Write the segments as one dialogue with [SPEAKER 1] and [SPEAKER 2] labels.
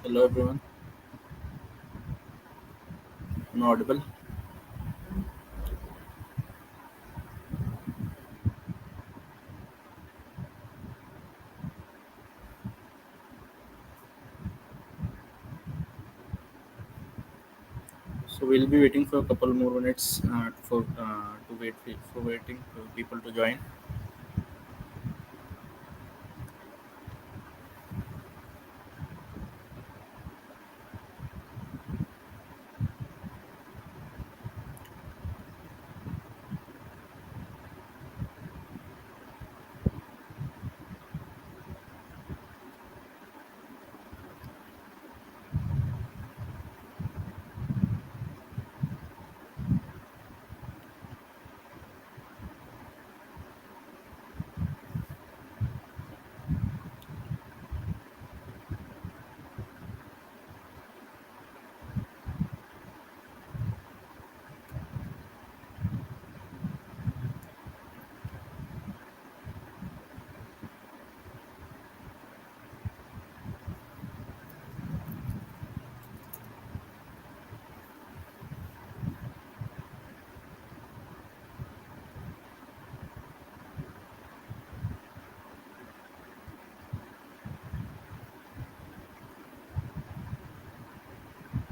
[SPEAKER 1] Hello everyone, I'm audible. So we'll be waiting for a couple more minutes for waiting for people to join.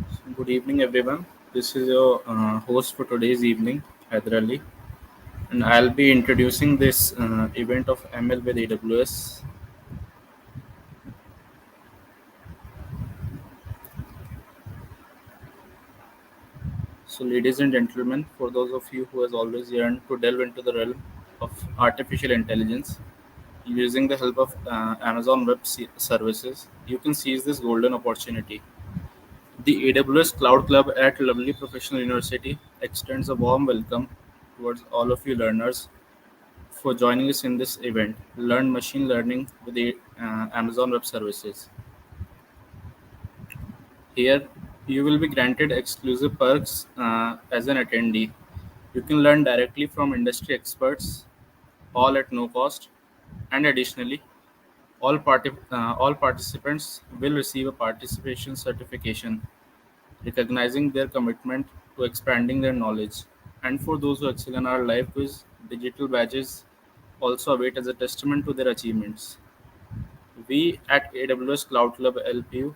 [SPEAKER 1] So good evening everyone. This is your host for today's evening, Hyder Ali, and I'll be introducing this event of ML with AWS. So ladies and gentlemen, for those of you who has always yearned to delve into the realm of artificial intelligence, using the help of Amazon Services, you can seize this golden opportunity. The AWS Cloud Club at Lovely Professional University extends a warm welcome towards all of you learners for joining us in this event. Learn machine learning with the Amazon Web Services. Here, you will be granted exclusive perks as an attendee. You can learn directly from industry experts, all at no cost, and additionally, all participants will receive a participation certification recognizing their commitment to expanding their knowledge. And for those who excel in our live quiz, digital badges also await as a testament to their achievements. We at AWS Cloud Club LPU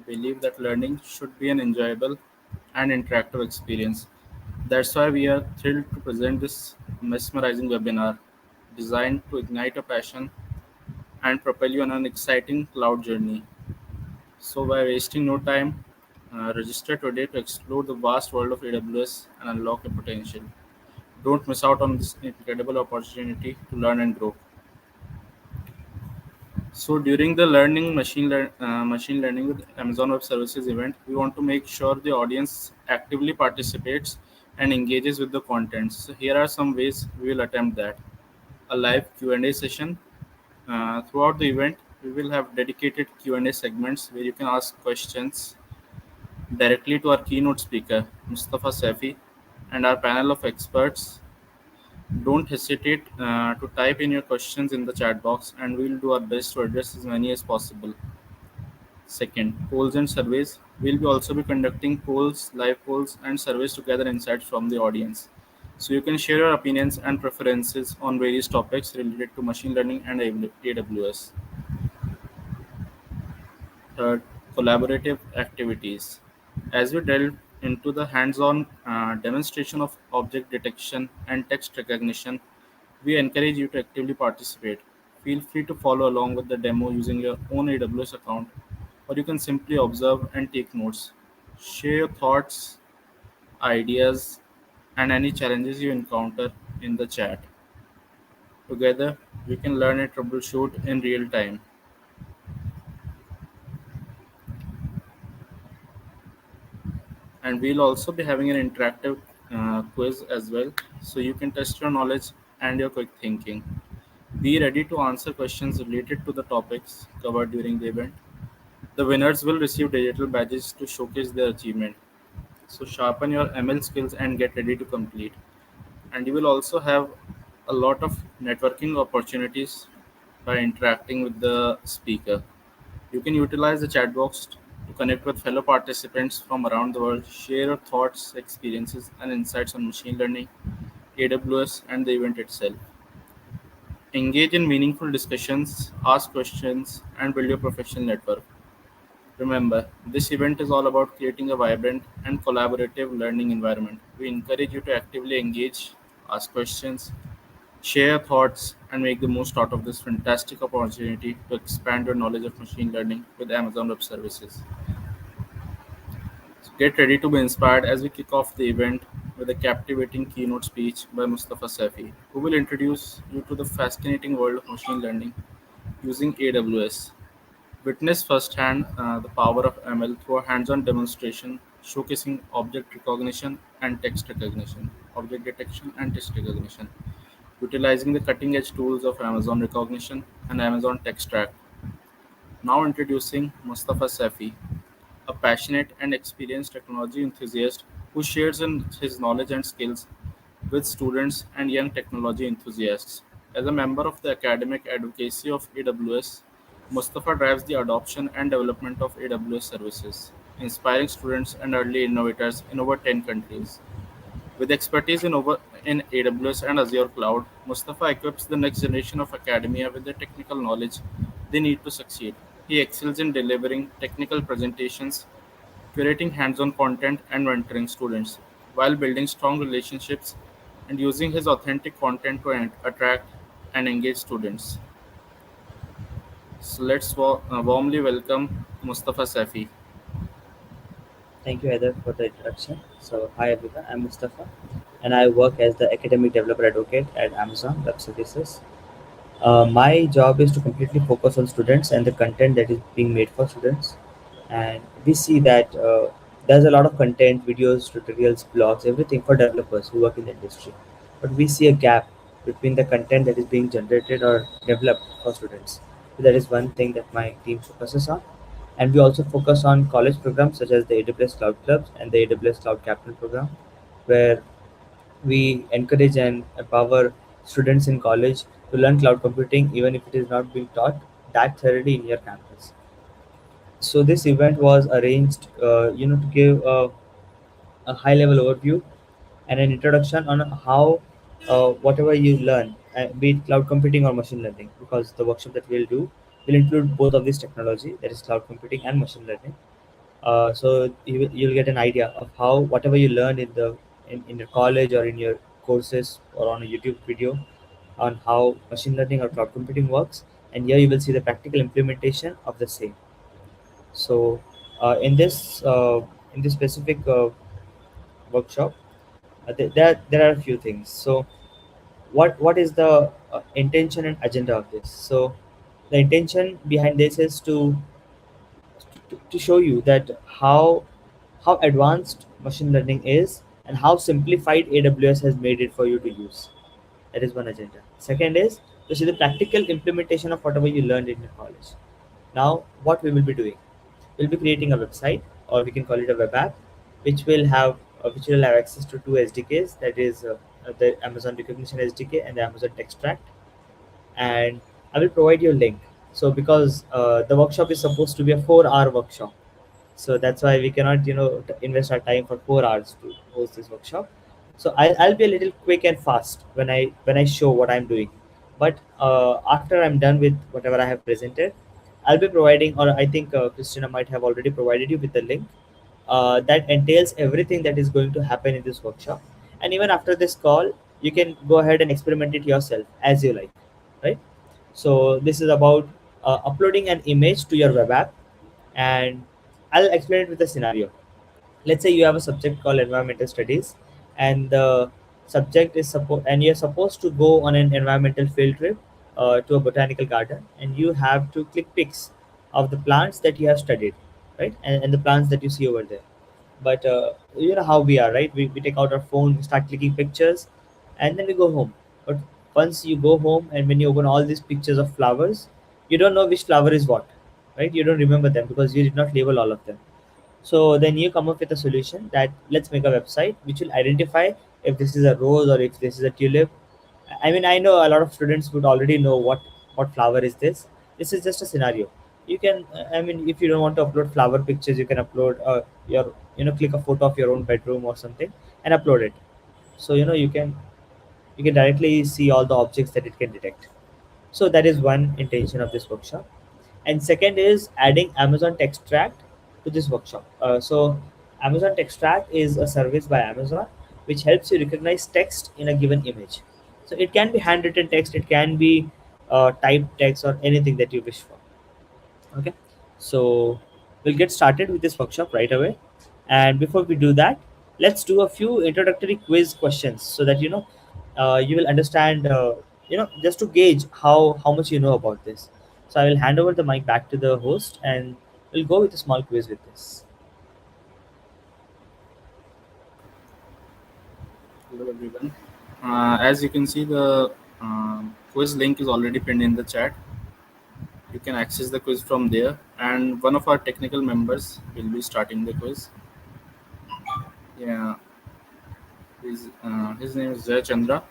[SPEAKER 1] believe that learning should be an enjoyable and interactive experience. That's why we are thrilled to present this mesmerizing webinar designed to ignite a passion and propel you on an exciting cloud journey. So, by wasting no time, register today to explore the vast world of AWS and unlock your potential. Don't miss out on this incredible opportunity to learn and grow. So, during the machine learning with Amazon Web Services event, we want to make sure the audience actively participates and engages with the content. So, here are some ways we will attempt that: a live Q&A session. Throughout the event, we will have dedicated Q&A segments where you can ask questions directly to our keynote speaker, Mustafa Safi, and our panel of experts. Don't hesitate to type in your questions in the chat box, and we'll do our best to address as many as possible. Second, polls and surveys. We'll be also be conducting polls, live polls, and surveys to gather insights from the audience. So you can share your opinions and preferences on various topics related to machine learning and AWS. Third, collaborative activities. As we delve into the hands-on demonstration of object detection and text recognition, we encourage you to actively participate. Feel free to follow along with the demo using your own AWS account, or you can simply observe and take notes. Share your thoughts, ideas, and any challenges you encounter in the chat. Together, we can learn and troubleshoot in real time. And we'll also be having an interactive quiz as well, so you can test your knowledge and your quick thinking. Be ready to answer questions related to the topics covered during the event. The winners will receive digital badges to showcase their achievement. So sharpen your ML skills and get ready to complete. And you will also have a lot of networking opportunities by interacting with the speaker. You can utilize the chat box to connect with fellow participants from around the world, share your thoughts, experiences, and insights on machine learning, AWS, and the event itself. Engage in meaningful discussions, ask questions, and build your professional network. Remember, this event is all about creating a vibrant and collaborative learning environment. We encourage you to actively engage, ask questions, share your thoughts, and make the most out of this fantastic opportunity to expand your knowledge of machine learning with Amazon Web Services. So get ready to be inspired as we kick off the event with a captivating keynote speech by Mustafa Safi, who will introduce you to the fascinating world of machine learning using AWS. Witness firsthand the power of ML through a hands-on demonstration showcasing object detection and text recognition, utilizing the cutting-edge tools of Amazon Rekognition and Amazon Textract. Now introducing Mustafa Safi, a passionate and experienced technology enthusiast who shares his knowledge and skills with students and young technology enthusiasts. As a member of the academic advocacy of AWS, Mustafa drives the adoption and development of AWS services, inspiring students and early innovators in over 10 countries. With expertise in AWS and Azure Cloud, Mustafa equips the next generation of academia with the technical knowledge they need to succeed. He excels in delivering technical presentations, curating hands-on content, and mentoring students, while building strong relationships and using his authentic content to attract and engage students. So let's warmly welcome Mustafa Safi.
[SPEAKER 2] Thank you, Heather, for the introduction. So, hi everyone, I'm Mustafa, and I work as the academic developer advocate at Amazon Web Services. My job is to completely focus on students and the content that is being made for students. And we see that there's a lot of content, videos, tutorials, blogs, everything for developers who work in the industry. But we see a gap between the content that is being generated or developed for students. So that is one thing that my team focuses on. And we also focus on college programs such as the AWS Cloud Clubs and the AWS Cloud Captain program, where we encourage and empower students in college to learn cloud computing even if it is not being taught that thoroughly in your campus. So this event was arranged, to give a high level overview and an introduction on how whatever you learn, be it cloud computing or machine learning, because the workshop that we'll do will include both of these technology, that is cloud computing and machine learning. So you'll get an idea of how whatever you learn in your college or in your courses or on a YouTube video on how machine learning or cloud computing works, and here you will see the practical implementation of the same. So in this specific workshop, there are a few things. So what is the intention and agenda of this? So the intention behind this is to show you that how advanced machine learning is and how simplified AWS has made it for you to use. That is one agenda. Second is to see the practical implementation of whatever you learned in your college. Now, what we will be doing? We'll be creating a website, or we can call it a web app, which will have access to two SDKs. That is the Amazon Recognition SDK and the Amazon Textract. And I will provide you a link. So because the workshop is supposed to be a 4 hour workshop, so that's why we cannot invest our time for 4 hours to host this workshop. So I'll be a little quick and fast when I show what I'm doing. But after I'm done with whatever I have presented, I'll be providing, or I think Christina might have already provided you with the link that entails everything that is going to happen in this workshop. And even after this call, you can go ahead and experiment it yourself as you like, right? So this is about uploading an image to your web app, and I'll explain it with a scenario. Let's say you have a subject called environmental studies, and the subject is and you're supposed to go on an environmental field trip to a botanical garden, and you have to click pics of the plants that you have studied, right? And the plants that you see over there. But you know how we are, right? We take out our phone, we start clicking pictures, and then we go home. But once you go home and when you open all these pictures of flowers, you don't know which flower is what, right? You don't remember them because you did not label all of them. So then you come up with a solution that let's make a website which will identify if this is a rose or if this is a tulip. I mean, I know a lot of students would already know what flower is this. This is just a scenario. You can, I mean, if you don't want to upload flower pictures, you can upload your, click a photo of your own bedroom or something and upload it. So you can directly see all the objects that it can detect. So that is one intention of this workshop. And second is adding Amazon Textract to this workshop. So Amazon Textract is a service by Amazon which helps you recognize text in a given image. So it can be handwritten text, it can be typed text, or anything that you wish for. Okay, so we'll get started with this workshop right away. And before we do that, let's do a few introductory quiz questions so that you will understand, just to gauge how much you know about this. So I will hand over the mic back to the host, and we'll go with a small quiz with this.
[SPEAKER 1] Hello everyone. As you can see, the quiz link is already pinned in the chat. You can access the quiz from there, and one of our technical members will be starting the quiz. Yeah, his name is Jay Chandra,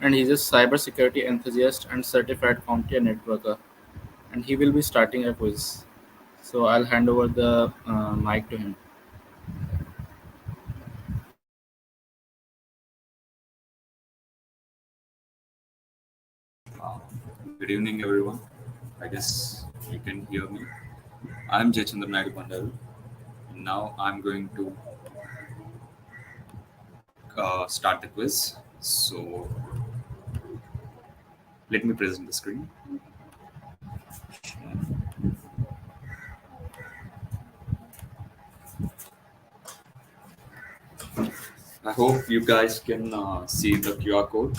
[SPEAKER 1] and he's a cybersecurity enthusiast and certified CompTIA networker, and he will be starting a quiz. So I'll hand over the mic to him.
[SPEAKER 3] Uh, Good evening, everyone. I guess you can hear me. I'm Jachandra Naidu Bandaru. Now I'm going to start the quiz. So let me present the screen. I hope you guys can see the QR code.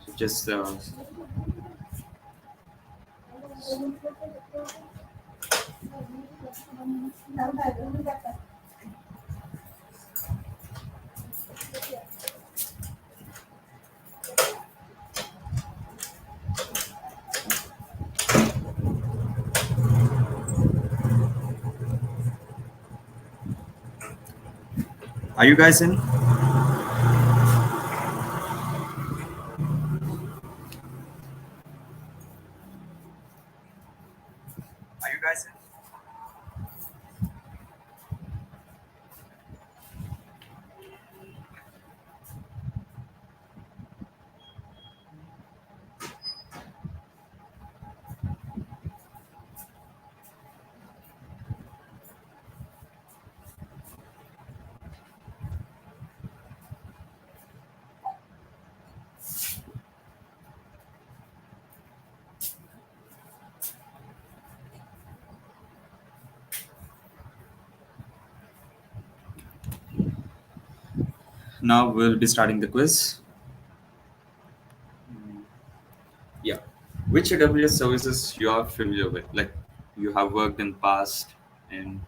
[SPEAKER 3] So just are you guys in? Are you guys in? Now we'll be starting the quiz. Yeah. Which AWS services you are familiar with? Like you have worked in past, and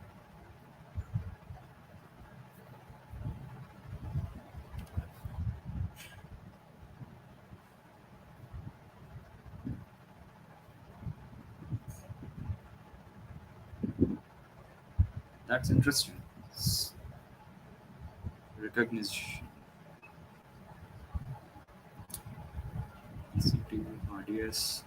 [SPEAKER 3] that's interesting. Recognition. CT, RDS.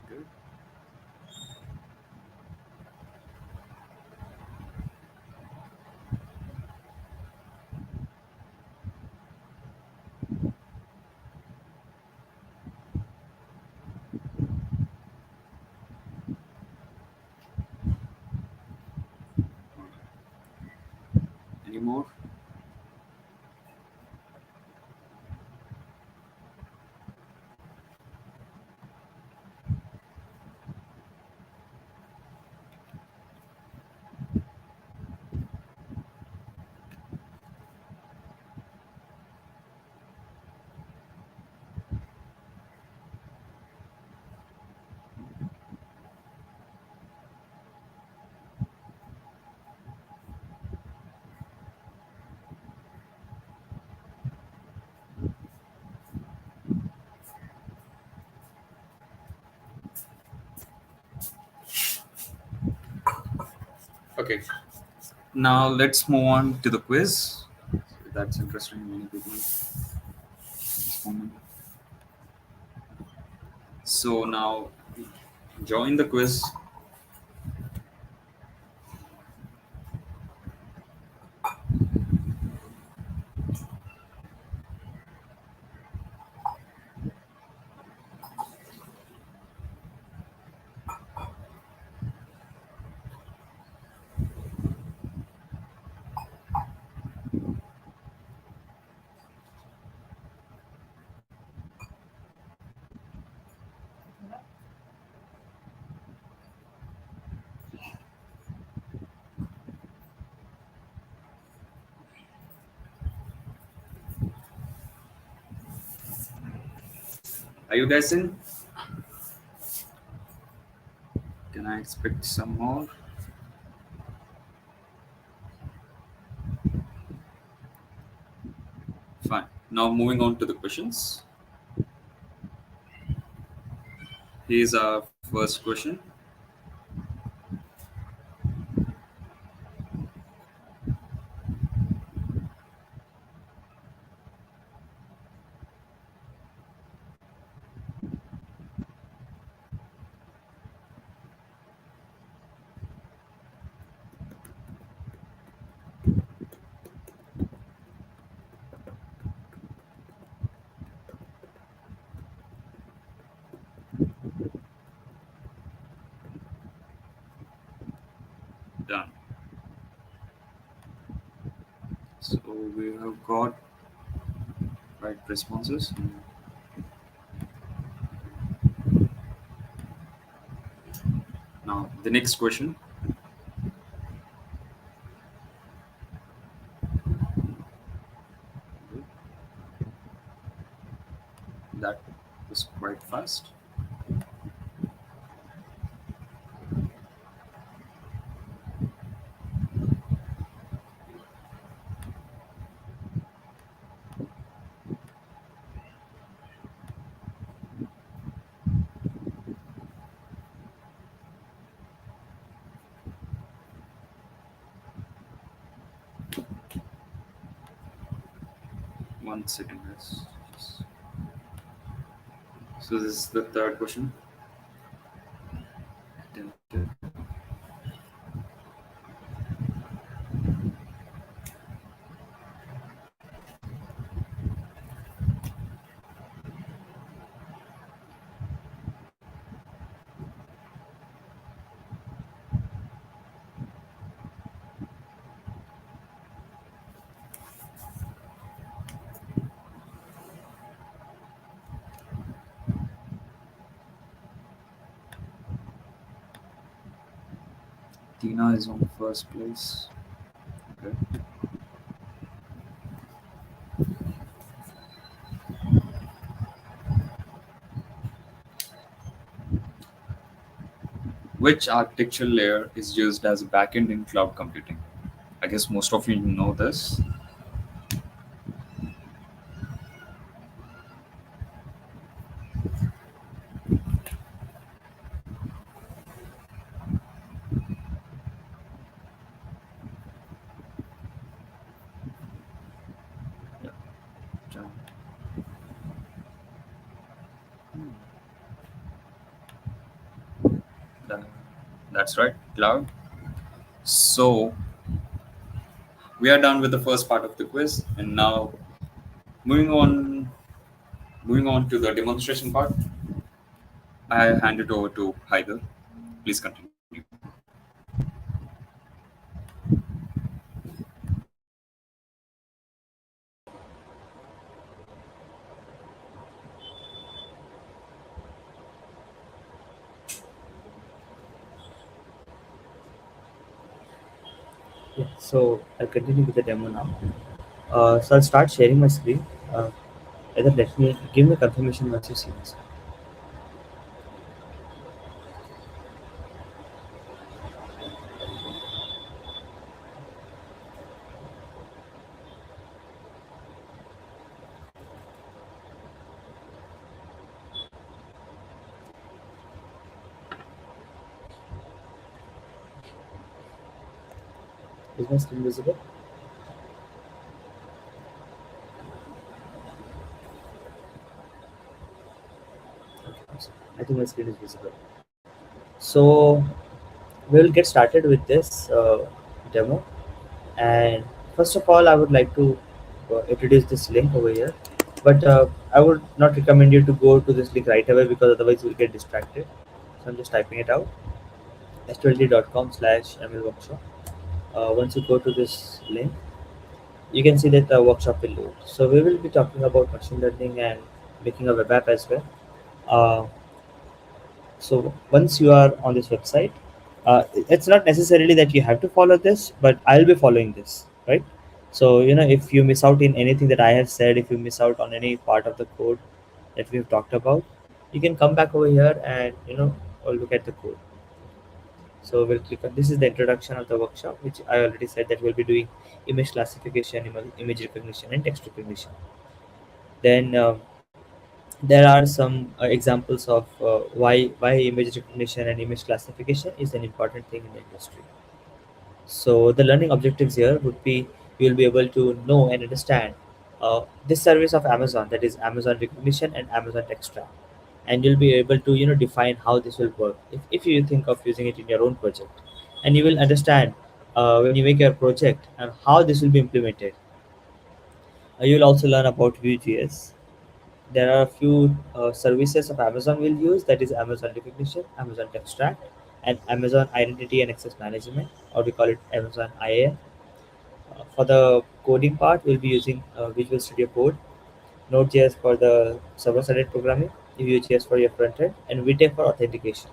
[SPEAKER 3] Good. Any more? Okay. Now let's move on to the quiz. That's interesting. Many people responding. So now join the quiz. Are you guys in? Can I expect some more? Fine. Now moving on to the questions. Here's our first question. Done. So we have got right responses. Now the next question. That was quite fast. 1 second, guys. So this is the third question. Attempted. 'Tina is on first place. Okay. Which architectural layer is used as a backend in cloud computing? I guess most of you know this. Yeah. John. That- That's right, cloud. So we are done with the first part of the quiz, and now moving on, moving on to the demonstration part. I hand it over to Haider. Please continue.
[SPEAKER 2] Yeah, so I'll continue with the demo now. So I'll start sharing my screen. Either let me give me confirmation once you see this. Is my screen visible? Okay, I think my screen is visible. So we will get started with this demo. And first of all, I would like to introduce this link over here. But I would not recommend you to go to this link right away because otherwise you'll get distracted. So I'm just typing it out, s20.com/ml workshop. Once you go to this link, you can see that the workshop will load. So we will be talking about machine learning and making a web app as well. Uh, so once you are on this website, it's not necessarily that you have to follow this, but I'll be following this, right? So if you miss out in anything that I have said, if you miss out on any part of the code that we've talked about, you can come back over here and or look at the code. So we'll click on, this is the introduction of the workshop, which I already said that we'll be doing image classification, image recognition, and text recognition. Then there are some examples of why image recognition and image classification is an important thing in the industry. So the learning objectives here would be, you will be able to know and understand this service of Amazon, that is Amazon Recognition and Amazon Textract, and you'll be able to define how this will work if you think of using it in your own project, and you will understand when you make your project and how this will be implemented. You will also learn about Vue.js. There are a few services of Amazon we'll use, that is Amazon Recognition, Amazon Textract, and Amazon Identity and Access Management, or we call it Amazon IAM. For the coding part, we'll be using Visual Studio Code, Node.js for the server-side programming, Vue.js for your front end, and Vite for authentication.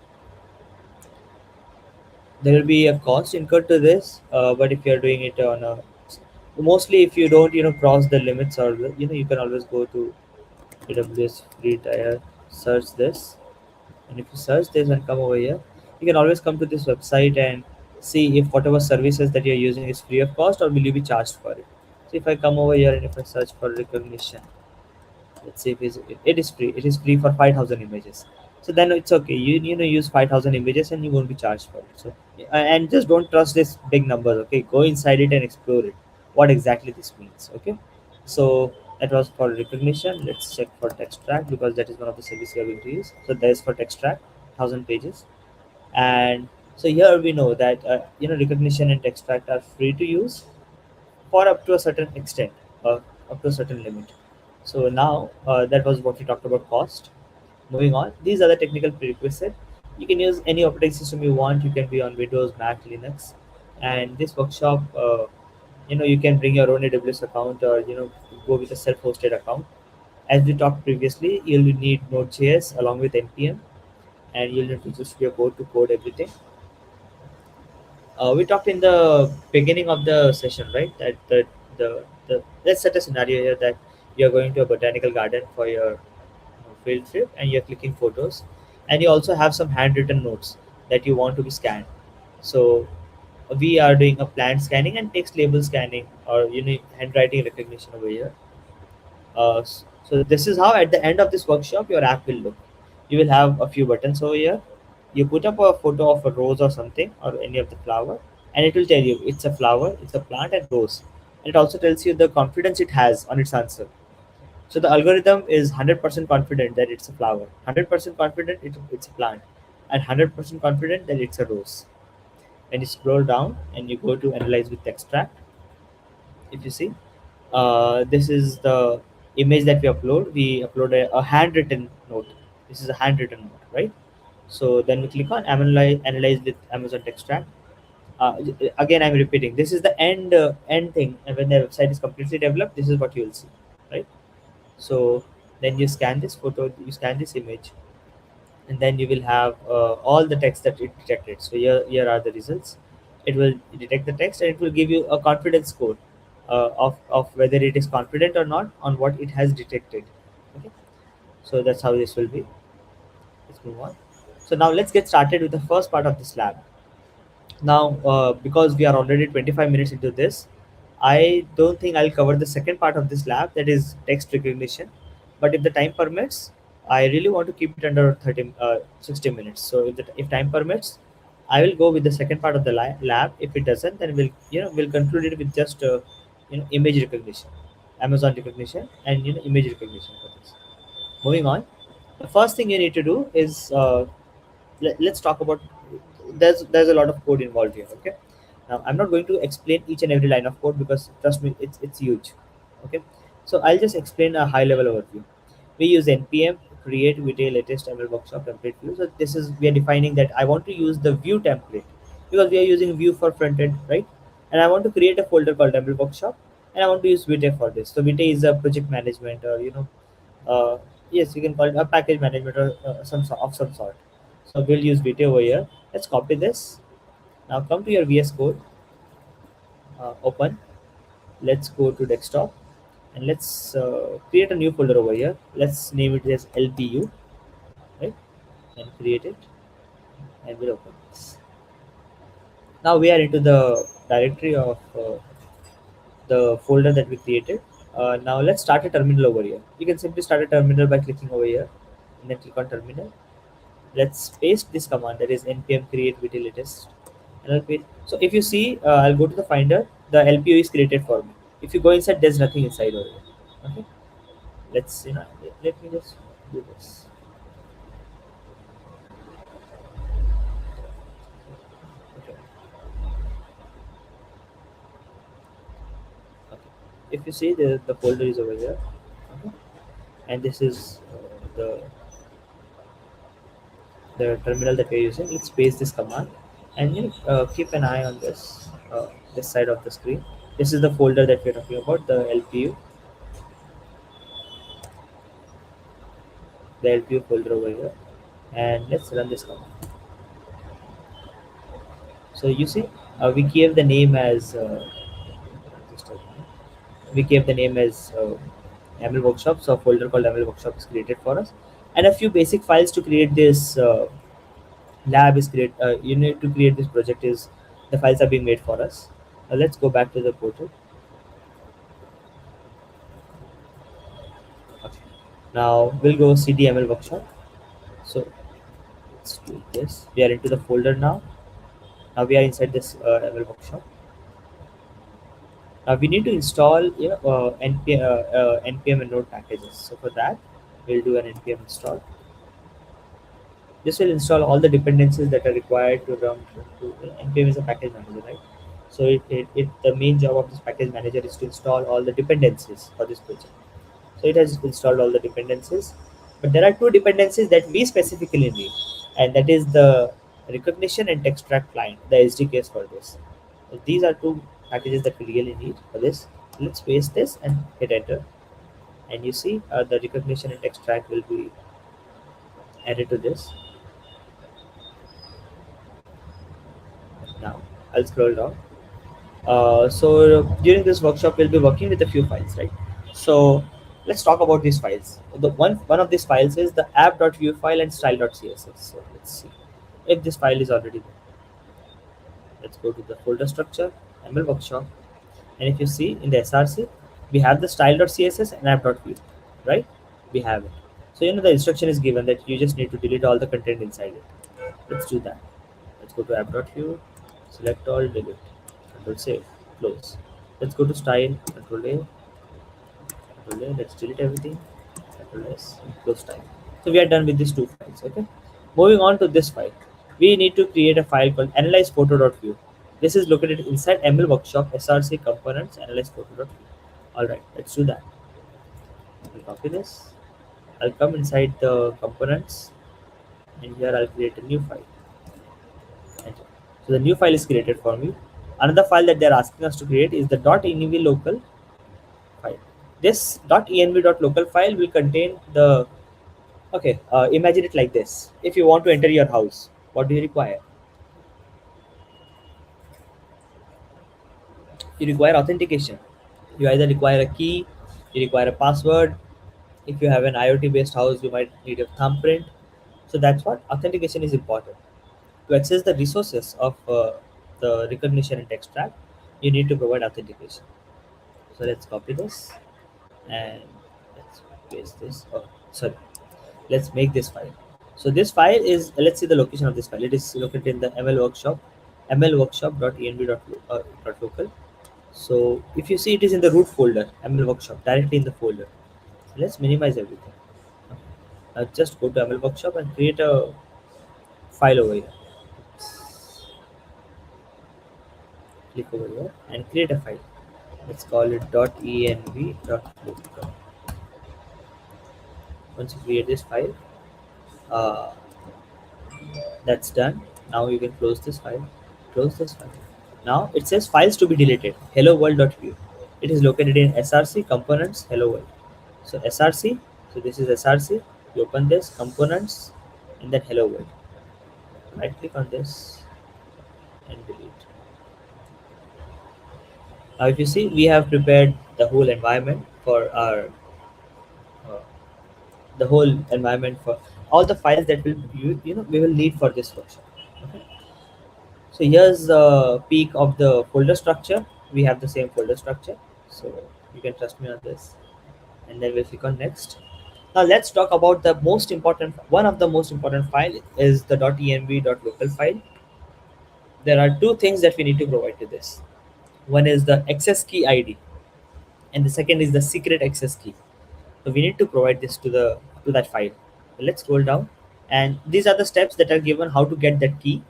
[SPEAKER 2] There will be a cost incurred to this, but if you're doing it on a, mostly if you don't cross the limits, or you can always go to AWS free tier, search this, and if you search this and come over here, you can always come to this website and see if whatever services that you're using is free of cost or will you be charged for it. So if I come over here and if I search for recognition, let's see if it is free. It is free for 5,000 images. So then it's okay. You use 5,000 images and you won't be charged for it. So and just don't trust this big numbers. Okay, go inside it and explore it. What exactly this means? Okay, so that was for recognition. Let's check for Textract because that is one of the services we are going to use. So there's for Textract, 1,000 pages, and so here we know that recognition and Textract are free to use for up to a certain extent, up to a certain limit. So now that was what we talked about cost. Moving on, these are the technical prerequisites. You can use any operating system you want. You can be on Windows, Mac, Linux, and this workshop, you can bring your own AWS account or go with a self-hosted account. As we talked previously, you'll need Node.js along with npm, and you'll need to just your code to code everything. We talked in the beginning of the session, right? That the let's set a scenario here that you're going to a botanical garden for your field trip and you're clicking photos, and you also have some handwritten notes that you want to be scanned. So we are doing a plant scanning and text label scanning, or handwriting recognition over here. So this is how at the end of this workshop your app will look. You will have a few buttons over here. You put up a photo of a rose or something or any of the flower, and it will tell you it's a flower, it's a plant, and rose. And it also tells you the confidence it has on its answer. So the algorithm is 100% confident that it's a flower, 100% confident it's a plant, and 100% confident that it's a rose. When you scroll down and you go to analyze with Textract, if you see, this is the image that we upload. We upload a handwritten note. This is a handwritten note, right? So then we click on analyze with Amazon Textract. Again, I'm repeating. This is the end thing, and when the website is completely developed, this is what you will see, right? So then you scan this photo, you scan this image, and then you will have all the text that it detected. So here are the results. It will detect the text and it will give you a confidence score of whether it is confident or not on what it has detected. Okay, so that's how this will be. Let's move on. So now let's get started with the first part of this lab. Now, because we are already 25 minutes into this, I don't think I'll cover the second part of this lab, that is text recognition. But if the time permits, I really want to keep it under 60 minutes. So if time permits, I will go with the second part of the lab. If it doesn't, then we'll conclude it with just image recognition, Amazon recognition, and image recognition for this. Moving on, the first thing you need to do is let's talk about. There's a lot of code involved here. Okay, now I'm not going to explain each and every line of code because trust me, it's huge. Okay, so I'll just explain a high level overview. We use npm create vitae latest ml workshop template view. So this is, we are defining that I want to use the view template because we are using view for front end, right? And I want to create a folder called ml workshop, and I want to use vitae for this. So vitae is a project management, or uh, yes, you can call it a package management, or some sort. So we'll use vitae over here. Let's copy this. Now come to your VS Code, open. Let's go to desktop, and let's create a new folder over here. Let's name it as LPU, right? And create it, and we'll open this. Now we are into the directory of the folder that we created. Now let's start a terminal over here. You can simply start a terminal by clicking over here, and then click on terminal. Let's paste this command, that is npm create with latest, and I'll paste. So if you see, I'll go to the finder. The LPO is created for me. If you go inside, there's nothing inside over here. Okay, let's let me just do this. Okay, okay. If you see, the folder is over here. Okay, and this is the terminal that we're using. Let's paste this command, and keep an eye on this side of the screen. This is the folder that we're talking about, the LPU, the LPU folder over here, and let's run this command. So you see, we gave the name as just a minute. We gave the name as ML Workshop. So a folder called ML Workshop is created for us, and a few basic files to create this lab is create. You need to create this project, is the files are being made for us. Let's go back to the portal. Okay. Now we'll go CDML Workshop. So let's do this. We are into the folder now. Now we are inside this ML Workshop. Now we need to install npm and node packages. So for that, we'll do an npm install. This will install all the dependencies that are required to run. Npm is a package manager, right? So the main job of this package manager is to install all the dependencies for this project. So it has installed all the dependencies, but there are two dependencies that we specifically need, and that is the Rekognition and Textract client, the SDKs for this. So these are two packages that we really need for this. Let's paste this and hit enter, and you see the Rekognition and Textract will be added to this. Now I'll scroll down. So during this workshop, we'll be working with a few files, right? So let's talk about these files. The one of these files is the app.view file and style.css. So let's see if this file is already there. Let's go to the folder structure, ML workshop, and if you see in the SRC, we have the style.css and app.view, right? We have it. So the instruction is given that you just need to delete all the content inside it. Let's do that. Let's go to app.view, select all, delete, control save, close. Let's go to style, control A, control A, let's delete everything, control S, and close style. So we are done with these two files, okay? Moving on to this file, we need to create a file called analyze photo.view. This is located inside ML workshop src components analyze photo.view. Alright, let's do that. I'll copy this. I'll come inside the components, and here I'll create a new file. Enter. So the new file is created for me. Another file that they're asking us to create is the .env local file. This .env.local file will contain the, okay, imagine it like this. If you want to enter your house, what do you require? You require authentication. You either require a key, you require a password. If you have an IoT based house, you might need a thumbprint. So that's what authentication is important. To access the resources of the Rekognition and Textract, you need to provide authentication. So let's copy this, and let's paste this. Oh, sorry. Let's make this file. So this file is, let's see the location of this file. It is located in the ML workshop, mlworkshop.env.local. So if you see, it is in the root folder, ML workshop, directly in the folder. So let's minimize everything. Just go to ML workshop and create a file over here. Click over here and create a file. Let's call it .env.local. Once you create this file, uh, that's done. Now you can close this file. Close this file. Now it says files to be deleted. Hello world.view. It is located in src components hello world. So src. So this is src. You open this components and then hello world. Right click on this and delete. Now if you see, we have prepared the whole environment for our uh, the whole environment for all the files that will we will need for this workshop. Okay. So here's the peak of the folder structure. We have the same folder structure, so you can trust me on this. And then we'll click on next. Now let's talk about the most important. One of the most important file is the .env.local file. There are two things that we need to provide to this. One is the access key ID, and the second is the secret access key. So we need to provide this to that file. So let's scroll down, and these are the steps that are given how to get that key.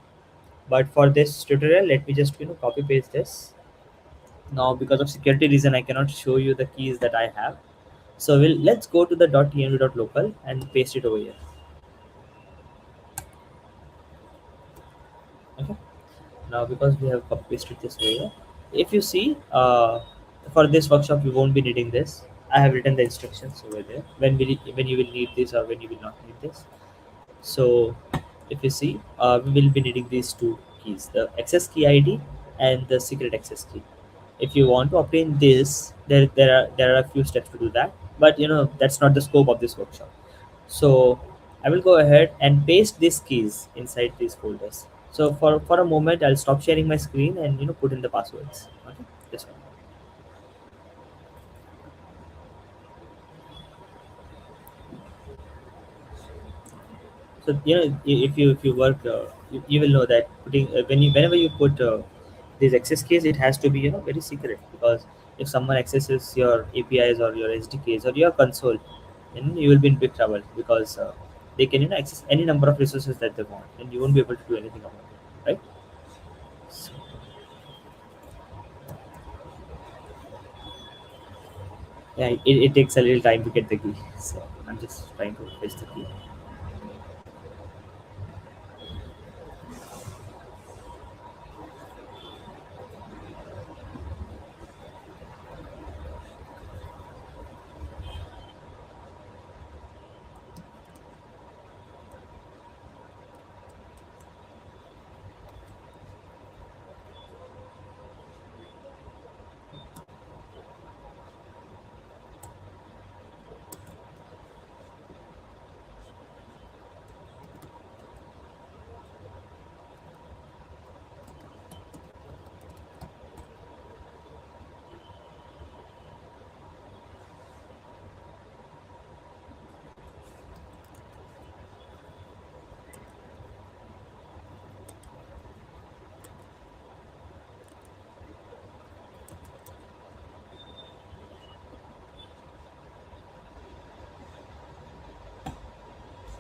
[SPEAKER 2] But for this tutorial, let me just copy paste this. Now because of security reason, I cannot show you the keys that I have. So let's go to the .env.local and paste it over here. Okay. Now because we have copy pasted this over here, if you see, for this workshop we won't be needing this. I have written the instructions over there when you will need this or when you will not need this. So if you see, we will be needing these two keys, the access key ID and the secret access key. If you want to obtain this, there are a few steps to do that, but that's not the scope of this workshop. So I will go ahead and paste these keys inside these folders. So for a moment, I'll stop sharing my screen and put in the passwords. Okay, this one. So if you work, you will know that putting whenever you put these access keys, it has to be very secret, because if someone accesses your APIs or your SDKs or your console, then you will be in big trouble, because they can access any number of resources that they want, and you won't be able to do anything about it, right? So, yeah, it takes a little time to get the key, so I'm just trying to paste the key.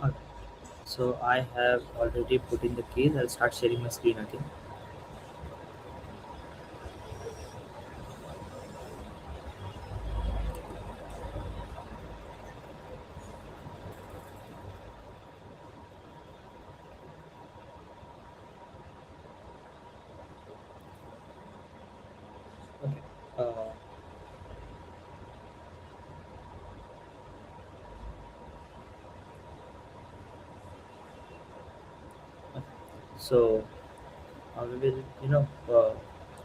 [SPEAKER 2] Okay. So I have already put in the keys. I'll start sharing my screen again. Okay. Uh, okay. So we will,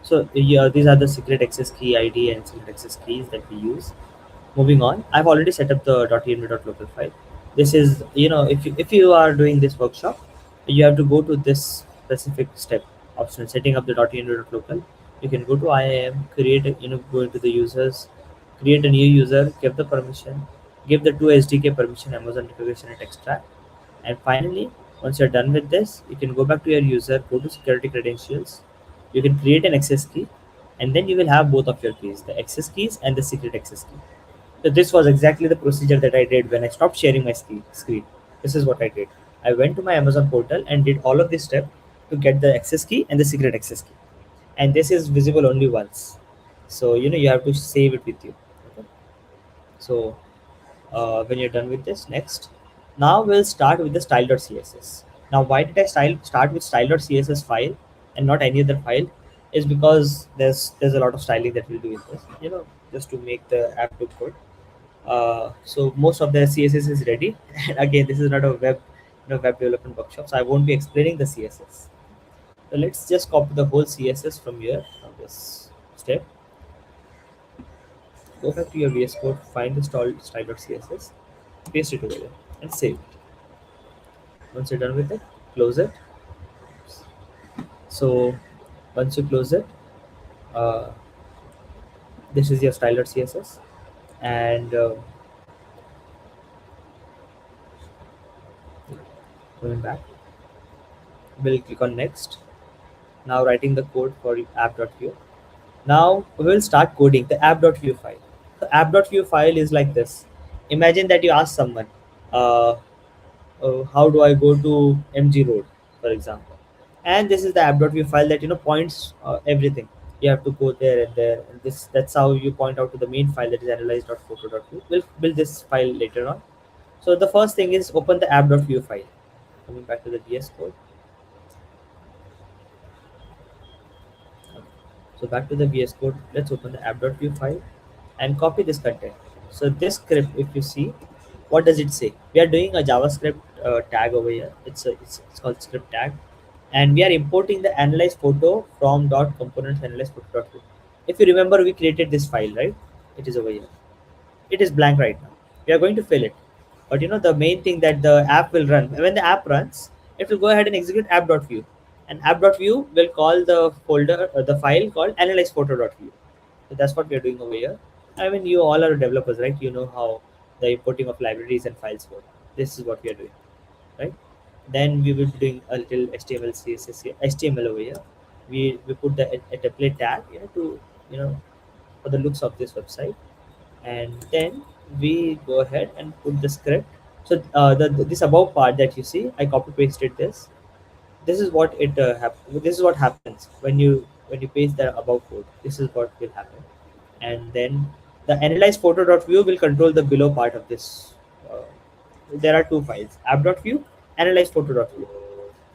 [SPEAKER 2] so yeah, these are the secret access key ID and secret access keys that we use. Moving on, I've already set up the .env.local file. This is, if you are doing this workshop, you have to go to this specific step option, setting up the .env.local. You can go to IAM, create a, go into the users, create a new user, give the permission, give the two SDK permission, Amazon Rekognition and Textract. And finally, once you're done with this, you can go back to your user, go to security credentials. You can create an access key, and then you will have both of your keys, the access keys and the secret access key. So this was exactly the procedure that I did when I stopped sharing my screen. This is what I did. I went to my Amazon portal and did all of this step to get the access key and the secret access key. And this is visible only once. So you have to save it with you. Okay? So when you're done with this, next. Now we'll start with the style.css. Now why did I start with style.css file and not any other file? Is because there's a lot of styling that we'll do with this. Just to make the app look good. So most of the CSS is ready. And again, this is not a web development workshop, so I won't be explaining the CSS. So let's just copy the whole CSS from here from this step. Go back to your VS Code, find the style.css, paste it over there, and save it. Once you're done with it, close it. So once you close it, uh, this is your style.css, and going back, we'll click on next. Now writing the code for app.view. Now we will start coding the app.view file. The app.view file is like this. Imagine that you ask someone, uh, how do I go to MG Road, for example. And this is the app.view file that points everything. You have to go there and there, and that's how you point out to the main file, that is analyze.photo.view. We'll build this file later on. So the first thing is open the app.view file. Coming back to the VS Code. So back to the VS Code, let's open the app.view file and copy this content. So this script, if you see, what does it say? We are doing a JavaScript tag over here. It's called script tag, and we are importing the analyze photo from dot components analyze photo.view. If you remember, we created this file, right? It is over here. It is blank right now. We are going to fill it, but the main thing that the app will run, when the app runs, it will go ahead and execute app.view, and app.view will call the folder, the file called analyze photo.view. So that's what we are doing over here. I mean, you all are developers, right? You know how the importing of libraries and files work. This is what we are doing, right? Then we will be doing a little HTML, CSS here, HTML over here. We put a template tag, to you know for the looks of this website, and then we go ahead and put the script. So this above part that you see, I copy pasted this. This is what this is what happens when you paste the above code. This is what will happen, and then the analyze photo.view will control the below part of this. uh, there are two files, app.view, analyze photo.view.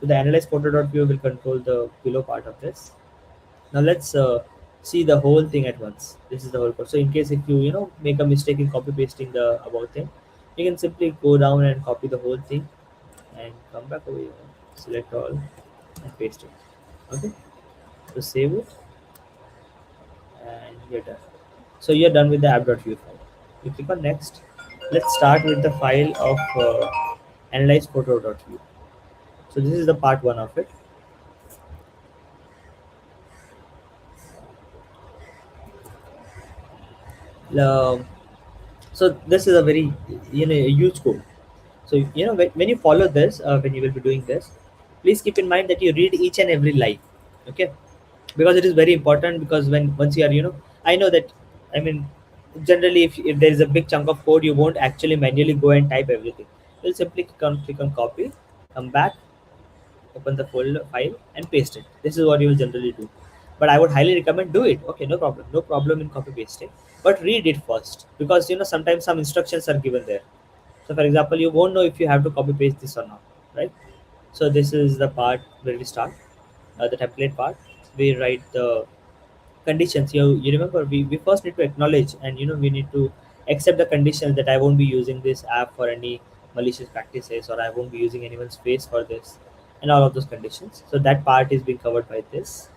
[SPEAKER 2] So the analyze photo.view will control the below part of this. Now let's see the whole thing at once. This is the whole code. So in case if you make a mistake in copy pasting the about thing, you can simply go down and copy the whole thing and come back over here, select all, and paste it. Okay, so save it, and you're done. So you're done with the app.view file. You click on next. Let's start with the file of analyze photo.view. So this is the part one of it. Um, so this is a very a huge code. So when you follow this, when you will be doing this, please keep in mind that you read each and every line. Okay, because it is very important, because once you are I know that, I mean, generally if there is a big chunk of code, you won't actually manually go and type everything. You'll simply click on copy, come back, open the folder file, and paste it. This is what you will generally do, but I would highly recommend do it. Okay, no problem in copy pasting, but read it first, because sometimes some instructions are given there. So for example, you won't know if you have to copy paste this or not, right? So this is the part where we start, the template part. We write the conditions. You remember, we first need to acknowledge, and we need to accept the conditions that I won't be using this app for any malicious practices, or I won't be using anyone's face for this, and all of those conditions. So that part is being covered by this.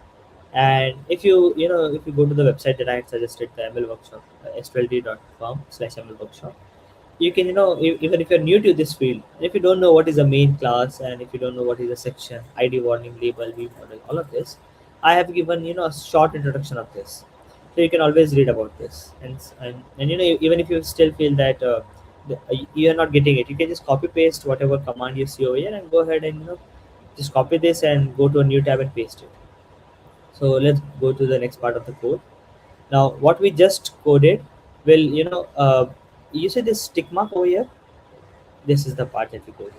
[SPEAKER 2] And if you go to the website that I had suggested, the ML workshop, sld.com/ML workshop, you can even if you're new to this field, and if you don't know what is a main class, and if you don't know what is a section, ID, warning, label, view model, all of this, I have given a short introduction of this, so you can always read about this. And even if you still feel that you're not getting it, you can just copy paste whatever command you see over here and go ahead and just copy this and go to a new tab and paste it. So let's go to the next part of the code. Now what we just coded will, you see this tick mark over here. This is the part that we coded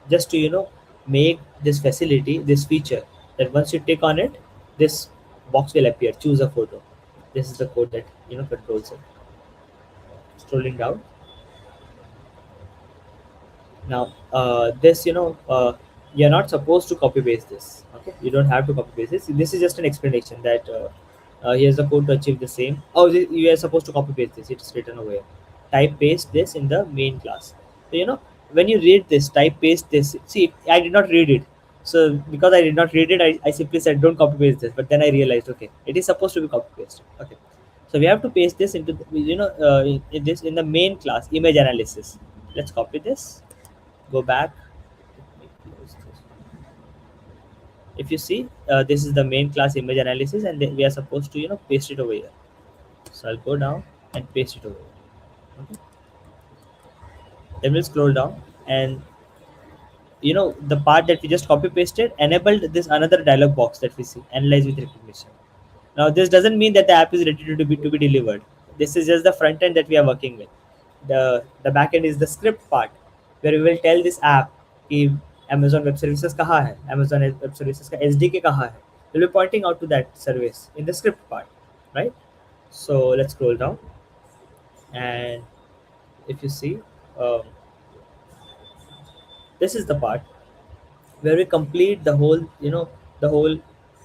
[SPEAKER 2] just to make this facility, this feature, that once you tick on it, this box will appear, choose a photo. This is the code that controls it. Scrolling down. Now, this, you're not supposed to copy paste this. Okay, you don't have to copy paste this. This is just an explanation that here's the code to achieve the same. Oh, you are supposed to copy paste this. It's written over here. Type paste this in the main class. So, when you read this, type paste this. See, I did not read it. So because I did not read it, I simply said don't copy paste this. But then I realized, okay, it is supposed to be copy pasted. Okay, so we have to paste this into in the main class image analysis. Let's copy this, go back. If you see, this is the main class image analysis, and then we are supposed to paste it over here. So I'll go down and paste it over here. Okay. Then we'll scroll down, and the part that we just copy pasted enabled this another dialog box that we see, analyze with recognition. Now this doesn't mean that the app is ready to be delivered. This is just the front end that we are working with. The back end is the script part, where we will tell this app कि Amazon Web Services कहाँ है, Amazon Web Services का SDK कहाँ है. We'll be pointing out to that service in the script part, right? So let's scroll down, and if you see, um, this is the part where we complete the whole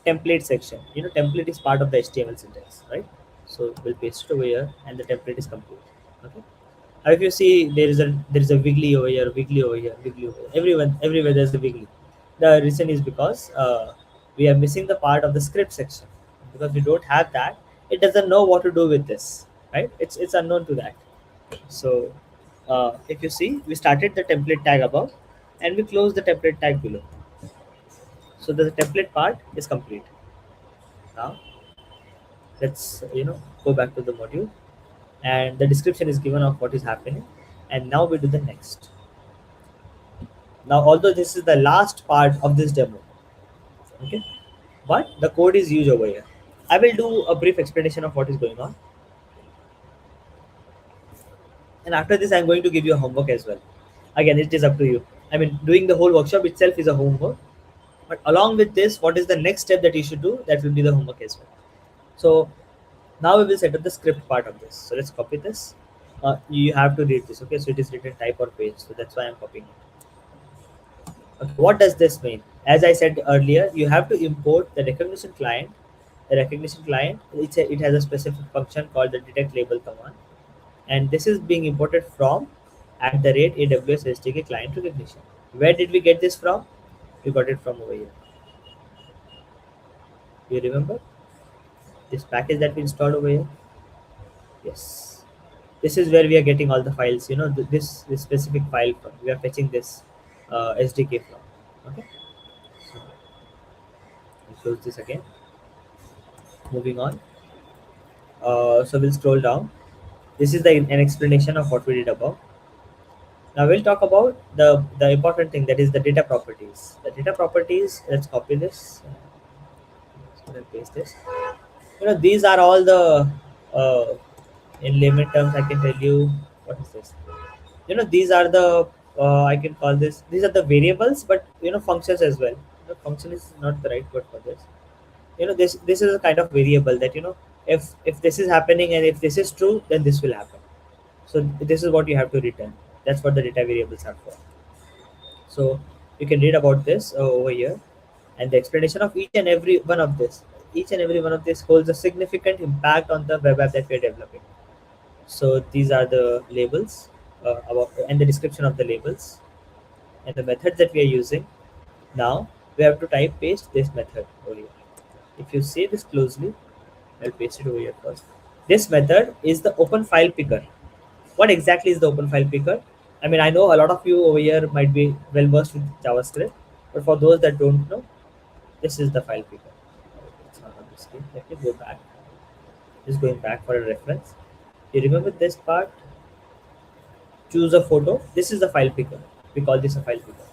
[SPEAKER 2] template section. Template is part of the HTML syntax, right? So we'll paste it over here, and the template is complete. Okay. Now if you see, there is a wiggly over here, wiggly over here, wiggly over here. Everywhere there's a wiggly. The reason is because we are missing the part of the script section. Because we don't have that, it doesn't know what to do with this, right? It's unknown to that. So if you see, we started the template tag above, and we close the template tag below. So the template part is complete. Now let's go back to the module, and the description is given of what is happening, and now we do the next. Now although this is the last part of this demo, okay, but the code is huge over here. I will do a brief explanation of what is going on, and after this I'm going to give you a homework as well. Again, it is up to you. I mean, doing the whole workshop itself is a homework, but along with this, what is the next step that you should do, that will be the homework as well. So now we will set up the script part of this. So let's copy this. You have to read this. Okay, so it is written type or page, so that's why I'm copying it. Okay, what does this mean? As I said earlier, you have to import the recognition client. The recognition client, it has a specific function called the detect label command, and this is being imported from @ AWS SDK client recognition. Where did we get this from? We got it from over here. You remember this package that we installed over here? Yes, this is where we are getting all the files. This specific file from, we are fetching this SDK from. Okay, so I'll close this again. Moving on. So we'll scroll down. This is an explanation of what we did above. Now we'll talk about the important thing, that is the data properties. The data properties. Let's copy this. Let's paste this. These are all the in layman terms I can tell you, what is this. These are the I can call this, these are the variables, but functions as well. Function is not the right word for this. This is a kind of variable that if this is happening and if this is true, then this will happen. So this is what you have to return. That's what the data variables are for. So you can read about this over here, and the explanation of each and every one of this. Each and every one of this holds a significant impact on the web app that we are developing. So these are the labels and the description of the labels and the methods that we are using. Now we have to type paste this method over here. If you see this closely, I'll paste it over here first. This method is the open file picker. What exactly is the open file picker? I mean, I know a lot of you over here might be well versed with JavaScript, but for those that don't know, this is the file picker. It's not on the screen. Let me go back. Just going back for a reference. You remember this part? choose a photo. This is the file picker. We call this a file picker.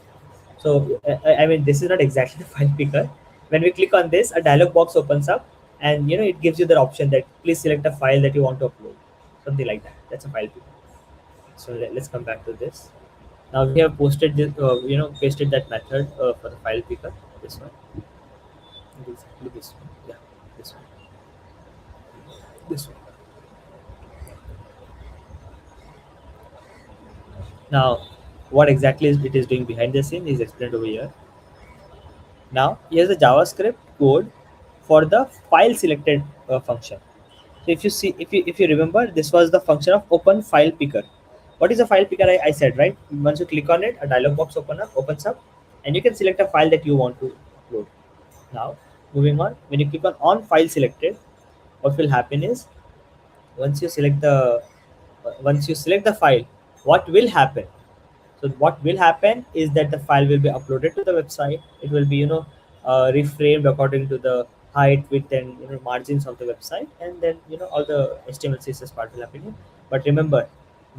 [SPEAKER 2] So I mean, this is not exactly the file picker. When we click on this, a dialog box opens up, and it gives you the option that please select a file that you want to upload, something like that. That's a file picker. So let's come back to this. Now we have posted this, pasted that method for the file picker. This one, exactly this one. Yeah, this one, this one. Now, what exactly it is doing behind the scene is explained over here. Now, here's the JavaScript code for the file selected function. So if you remember, this was the function of open file picker. What is a file picker? I said, right. Once you click on it, a dialog box opens up, and you can select a file that you want to upload. Now, moving on, when you click on file selected, what will happen is once you select the once you select the file, what will happen? So what will happen is that the file will be uploaded to the website. It will be reframed according to the height, width, and margins of the website, and then all the HTML CSS part will happen here. But remember,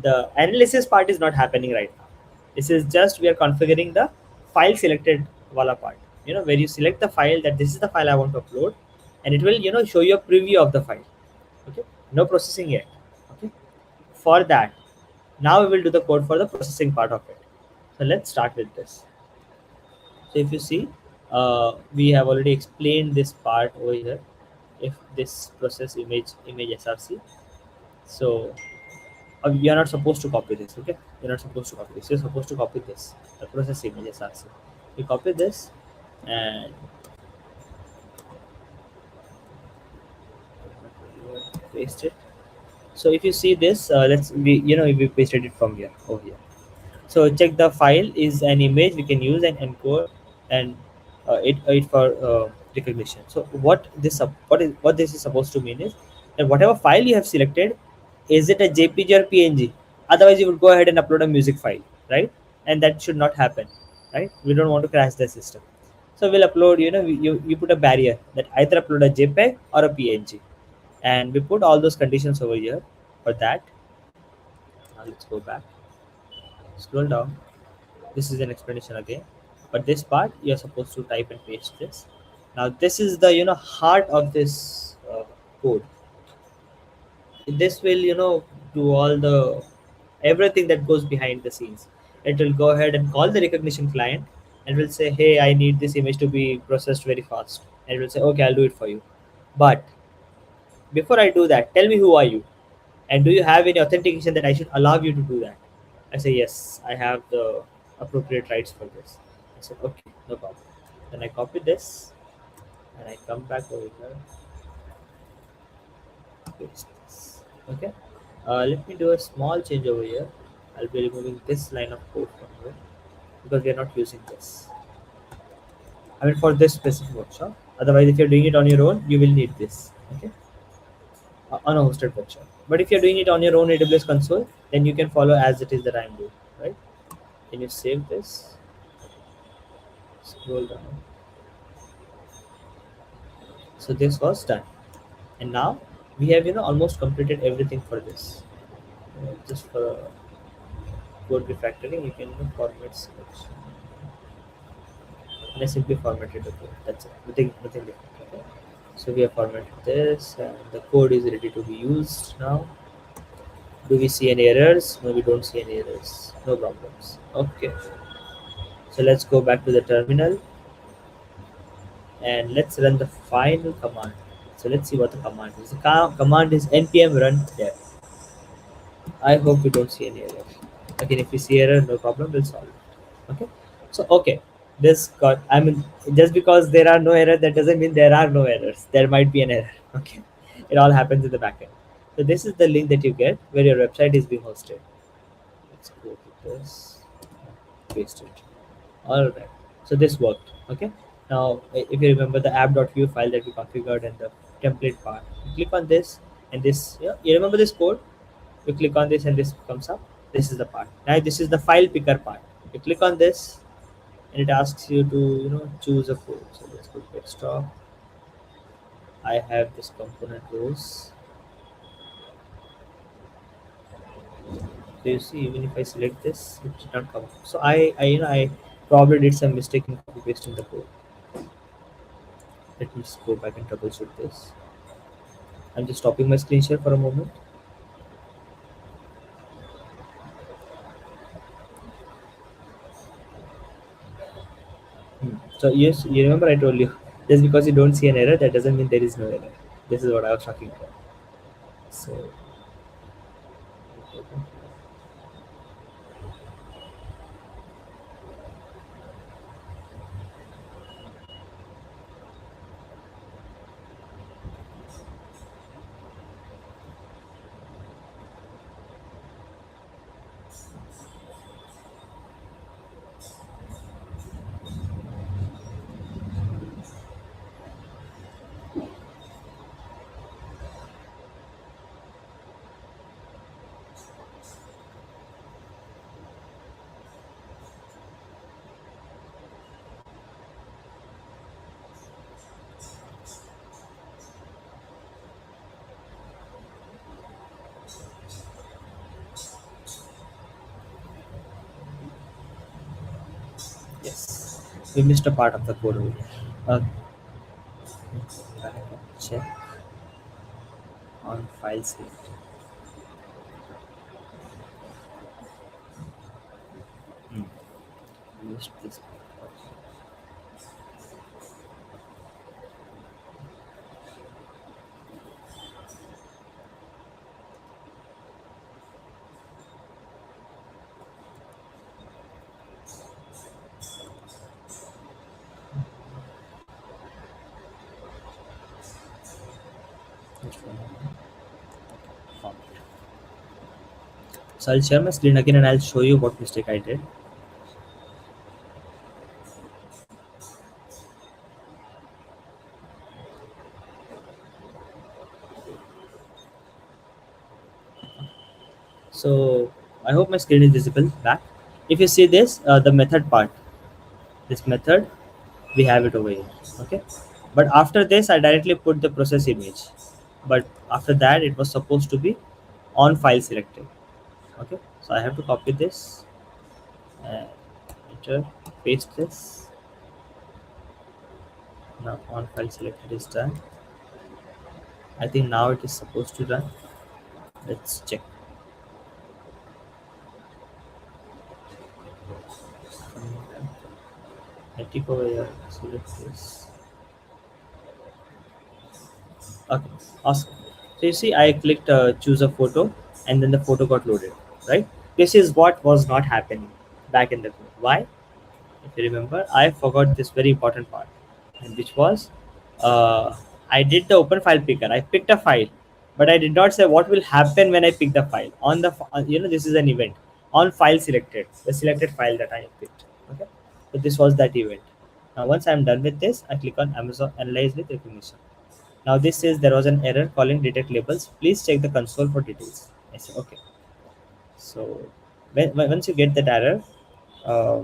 [SPEAKER 2] the analysis part is not happening right now. This is just we are configuring the file selected wala part. Where you select the file that this is the file I want to upload, and it will show you a preview of the file. Okay, no processing yet. Okay, for that, now we will do the code for the processing part of it. So let's start with this. So if you see, we have already explained this part over here. If this process image src, so you're not supposed to copy this. Okay, you're not supposed to copy this. You're supposed to copy this, the process image src. You copy this and paste it. So if you see this, we pasted it from here over here. So check the file is an image we can use and encode, and it for recognition. So what this is supposed to mean is that whatever file you have selected, is it a JPG or PNG? Otherwise, you would go ahead and upload a music file, right? And that should not happen, right? We don't want to crash the system. So we'll upload. You put a barrier that either upload a JPEG or a PNG, and we put all those conditions over here for that. Now let's go back, scroll down. This is an explanation again, but this part you're supposed to type and paste this. Now this is the heart of this code. This will do all the everything that goes behind the scenes. It will go ahead and call the recognition client, and will say, hey, I need this image to be processed very fast, and it will say, okay, I'll do it for you. But before I do that, tell me, who are you, and do you have any authentication that I should allow you to do that? I say, yes, I have the appropriate rights for this. I said, okay, no problem. Then I copy this, and I come back over here, paste this. Okay. Let me do a small change over here. I'll be removing this line of code from here because we are not using this. I mean, for this specific workshop. Otherwise, if you're doing it on your own, you will need this. Okay. On a hosted workshop. But if you're doing it on your own AWS console, then you can follow as it is that I'm doing. Right. Can you save this? Scroll down. So this was done, and now we have almost completed everything for this. Just for code refactoring, you can format selection, and I simply formatted the code. That's it. Nothing different. Okay? So we have formatted this, and the code is ready to be used now. Do we see any errors? No, we don't see any errors. No problems. Okay. So let's go back to the terminal, and let's run the final command. So let's see what the command is. The command is npm run dev. I hope we don't see any error. Again, if we see error, no problem, we'll solve it. Okay. So okay, this got. I mean, just because there are no errors, that doesn't mean there are no errors. There might be an error. Okay, it all happens in the backend. So this is the link that you get where your website is being hosted. Let's go to this, paste it. All right. So this worked. Okay. Now, if you remember the app.view file that we configured and the template part, you click on this, and this. Yeah, you remember this code? You click on this, and this comes up. This is the part. Now this is the file picker part. You click on this, and it asks you to choose a code. So let's go to desktop. I have this component rows. So you see, even if I select this, it did not come. So I probably did some mistake in copy pasting the code. Let me just go back and troubleshoot this. I'm just stopping my screen share for a moment. So yes, you remember I told you, just because you don't see an error, that doesn't mean there is no error. This is what I was talking about. So yes, we missed a part of the code over here. Check on file select. Hmm. Missed this part. Which one? Found it. So I'll share my screen again and I'll show you what mistake I did. So I hope my screen is visible back. If you see this, the method part, this method, we have it over here. Okay. But after this, I directly put the process image. But after that, it was supposed to be on file selected. Okay. So I have to copy this and enter, paste this. Now on file selected is done. I think now it is supposed to run. Let's check. I take over here. Select this. Okay, awesome. So you see, I clicked choose a photo, and then the photo got loaded. Right. This is what was not happening back in the code. Why? If you remember, I forgot this very important part, and which was I did the open file picker. I picked a file, but I did not say what will happen when I pick the file. On the this is an event on file selected, the selected file that I picked. Okay, so this was that event. Now once I'm done with this, I click on Amazon Analyze with Recognition. Now this says there was an error calling detect labels. Please check the console for details. I say okay. So once you get that error, uh,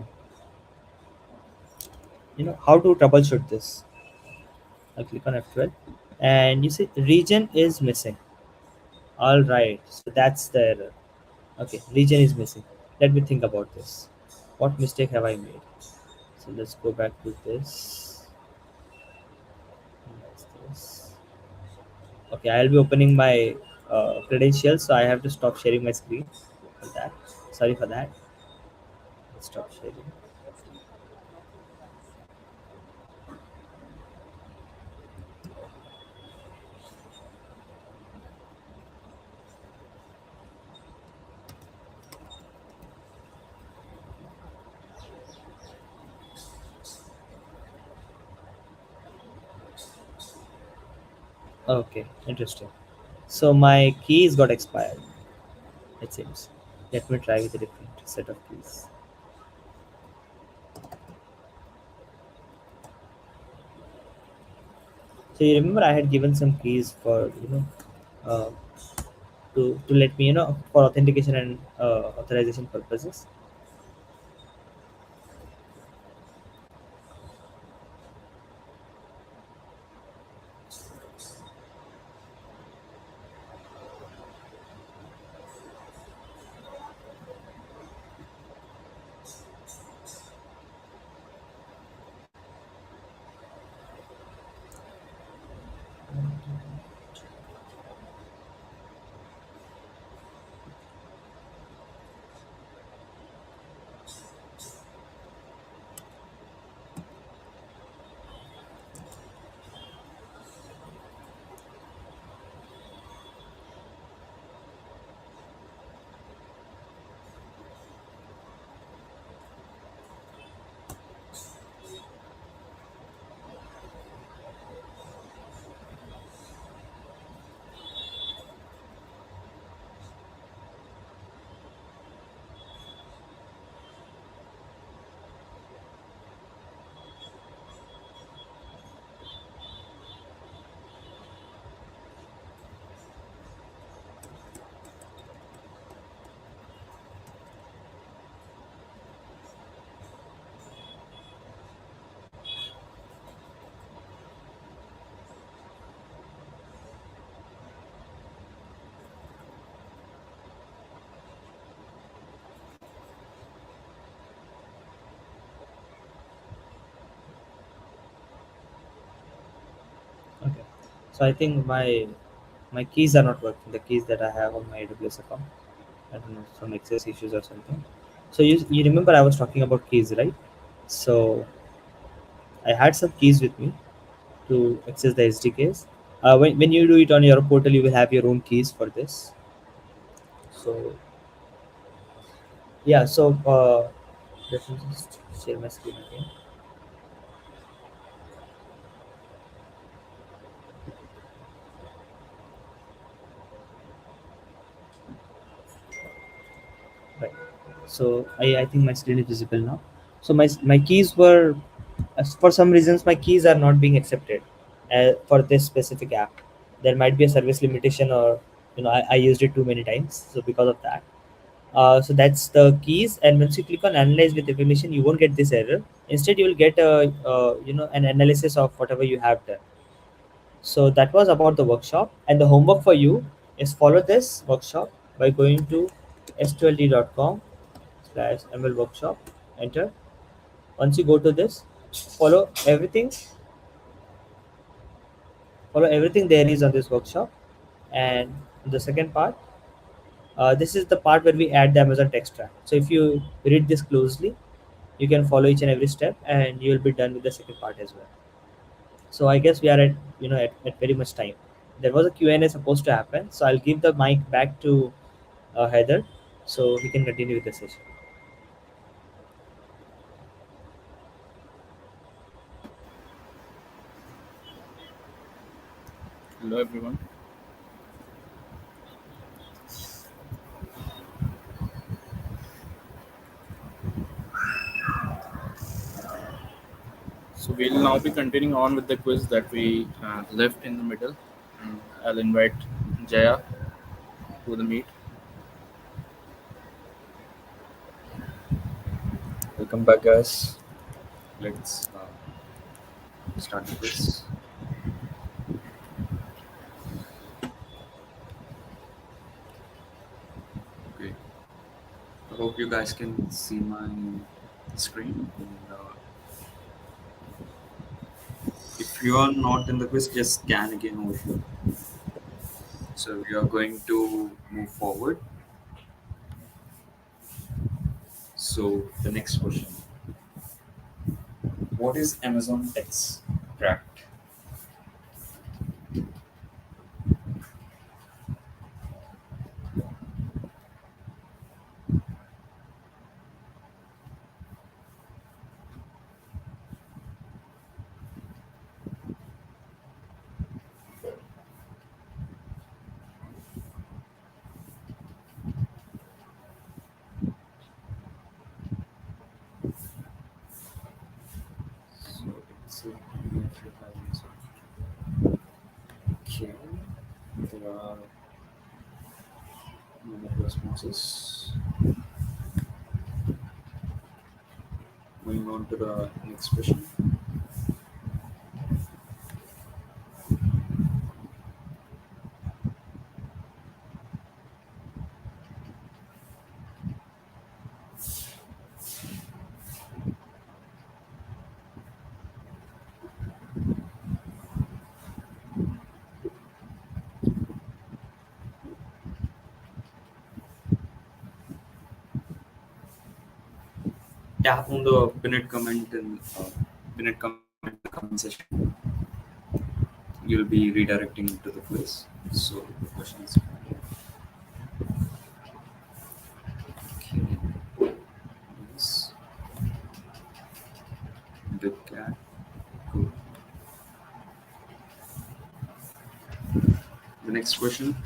[SPEAKER 2] how to troubleshoot this. I click on F12 and you see region is missing. All right, so that's the error. Okay, region is missing. Let me think about this. What mistake have I made? So let's go back to this. That's this. Okay, I'll be opening my credentials, so I have to stop sharing my screen for that. Sorry for that. Let's stop sharing. Okay, interesting. So my keys got expired, it seems. Let me try with a different set of keys. So you remember I had given some keys for uh, to let me for authentication and authorization purposes. So I think my keys are not working. The keys that I have on my AWS account. I don't know, some access issues or something. So you remember I was talking about keys, right? So I had some keys with me to access the SDKs. When you do it on your portal, you will have your own keys for this. So yeah, so let me just share my screen again. Right. So I think my screen is visible now. So my keys were, for some reasons my keys are not being accepted for this specific app. There might be a service limitation, or I used it too many times. So because of that, so that's the keys. And once you click on analyze with Rekognition, you won't get this error. Instead, you will get a an analysis of whatever you have done. So that was about the workshop, and the homework for you is follow this workshop by going to s2ld.com/ml workshop. Enter. Once you go to this, follow everything. Follow everything there is on this workshop. And the second part, this is the part where we add the Amazon Textract. So if you read this closely, you can follow each and every step, and you will be done with the second part as well. So I guess we are at at very much time. There was a Q&A supposed to happen, so I'll give the mic back to Heather, so he can continue with the session.
[SPEAKER 1] Hello, everyone. So we'll now be continuing on with the quiz that we left in the middle. And I'll invite Jaya to the meet.
[SPEAKER 3] Welcome back, guys. Let's start the quiz. Okay. I hope you guys can see my screen. And, if you are not in the quiz, just scan again over here. So we are going to move forward. So the next question: what is Amazon Textract? So it's a PDF values. Okay. There are no responses. Moving on to the next question. Tap on the pinned comment in the comment section. You'll be redirecting to the quiz. So the question is okay. Yes. Good cat. Cool. The next question.